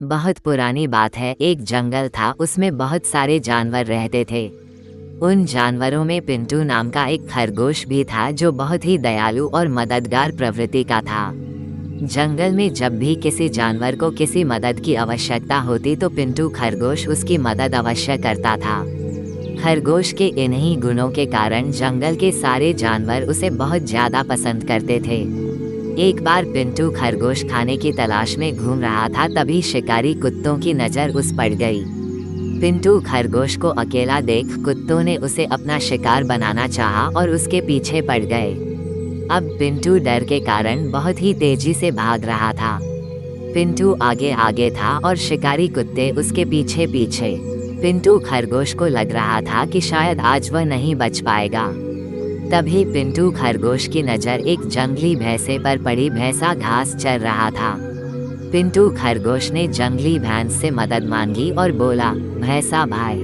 बहुत पुरानी बात है, एक जंगल था, उसमें बहुत सारे जानवर रहते थे। उन जानवरों में पिंटू नाम का एक खरगोश भी था जो बहुत ही दयालु और मददगार प्रवृत्ति का था। जंगल में जब भी किसी जानवर को किसी मदद की आवश्यकता होती तो पिंटू खरगोश उसकी मदद अवश्य करता था। खरगोश के इन्हीं गुणों के कारण जंगल के सारे जानवर उसे बहुत ज़्यादा पसंद करते थे। एक बार पिंटू खरगोश खाने की तलाश में घूम रहा था, तभी शिकारी कुत्तों की नज़र उस पड़ गई। पिंटू खरगोश को अकेला देख कुत्तों ने उसे अपना शिकार बनाना चाहा और उसके पीछे पड़ गए। अब पिंटू डर के कारण बहुत ही तेजी से भाग रहा था। पिंटू आगे आगे था और शिकारी कुत्ते उसके पीछे पीछे। पिंटू खरगोश को लग रहा था कि शायद आज वह नहीं बच पाएगा। तभी पिंटू खरगोश की नज़र एक जंगली भैंसे पर पड़ी। भैंसा घास चर रहा था। पिंटू खरगोश ने जंगली भैंस से मदद मांगी और बोला, भैंसा भाई,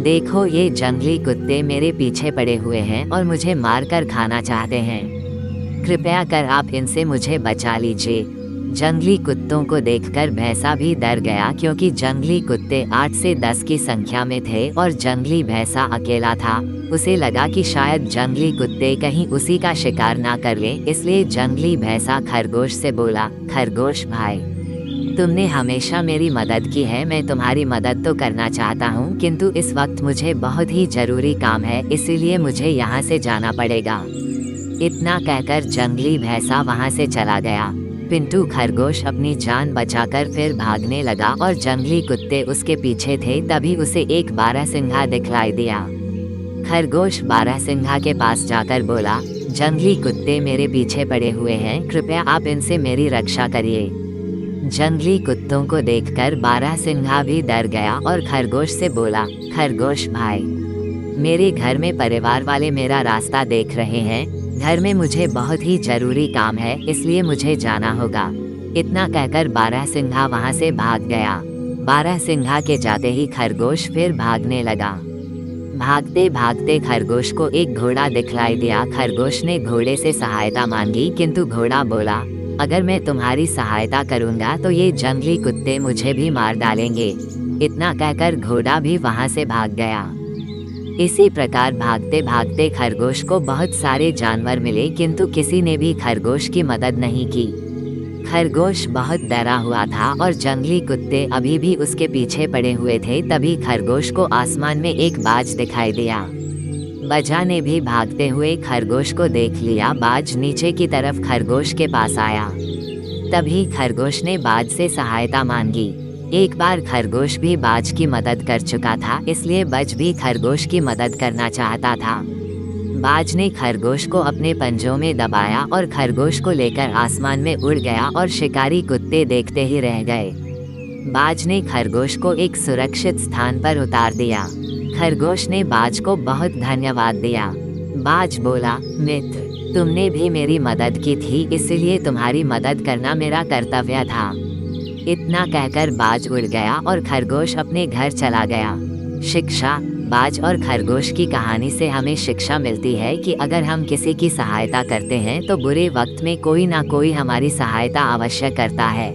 देखो ये जंगली कुत्ते मेरे पीछे पड़े हुए हैं और मुझे मार कर खाना चाहते हैं। कृपया कर आप इनसे मुझे बचा लीजिए। जंगली कुत्तों को देखकर भैंसा भी डर गया, क्योंकि जंगली कुत्ते 8 से 10 की संख्या में थे और जंगली भैंसा अकेला था। उसे लगा कि शायद जंगली कुत्ते कहीं उसी का शिकार ना कर लें, इसलिए जंगली भैंसा खरगोश से बोला, खरगोश भाई, तुमने हमेशा मेरी मदद की है, मैं तुम्हारी मदद तो करना चाहता हूँ, किंतु इस वक्त मुझे बहुत ही ज़रूरी काम है, इसीलिए मुझे यहाँ से जाना पड़ेगा। इतना कहकर जंगली भैंसा वहाँ से चला गया। पिंटू खरगोश अपनी जान बचाकर फिर भागने लगा और जंगली कुत्ते उसके पीछे थे। तभी उसे एक बारहसिंघा दिखलाई दिया। खरगोश बारहसिंघा के पास जाकर बोला, जंगली कुत्ते मेरे पीछे पड़े हुए हैं, कृपया आप इनसे मेरी रक्षा करिए। जंगली कुत्तों को देखकर बारहसिंघा भी डर गया और खरगोश से बोला, खरगोश भाई, मेरे घर में परिवार वाले मेरा रास्ता देख रहे हैं, घर में मुझे बहुत ही जरूरी काम है, इसलिए मुझे जाना होगा। इतना कहकर बारहसिंघा वहाँ से भाग गया। बारहसिंघा के जाते ही खरगोश फिर भागने लगा। भागते भागते खरगोश को एक घोड़ा दिखलाई दिया। खरगोश ने घोड़े से सहायता मांगी, किंतु घोड़ा बोला, अगर मैं तुम्हारी सहायता करूँगा तो ये जंगली कुत्ते मुझे भी मार डालेंगे। इतना कहकर घोड़ा भी वहाँ से भाग गया। इसी प्रकार भागते भागते खरगोश को बहुत सारे जानवर मिले, किंतु किसी ने भी खरगोश की मदद नहीं की। खरगोश बहुत डरा हुआ था और जंगली कुत्ते अभी भी उसके पीछे पड़े हुए थे। तभी खरगोश को आसमान में एक बाज दिखाई दिया। बाजा ने भी भागते हुए खरगोश को देख लिया। बाज नीचे की तरफ खरगोश के पास आया। तभी खरगोश ने बाज से सहायता मांगी। एक बार खरगोश भी बाज की मदद कर चुका था, इसलिए बाज भी खरगोश की मदद करना चाहता था। बाज ने खरगोश को अपने पंजों में दबाया और खरगोश को लेकर आसमान में उड़ गया और शिकारी कुत्ते देखते ही रह गए। बाज ने खरगोश को एक सुरक्षित स्थान पर उतार दिया। खरगोश ने बाज को बहुत धन्यवाद दिया। बाज बोला, मित्र, तुमने भी मेरी मदद की थी, इसलिए तुम्हारी मदद करना मेरा कर्तव्य था। इतना कहकर बाज उड़ गया और खरगोश अपने घर चला गया। शिक्षा। बाज और खरगोश की कहानी से हमें शिक्षा मिलती है कि अगर हम किसी की सहायता करते हैं तो बुरे वक्त में कोई ना कोई हमारी सहायता अवश्य करता है।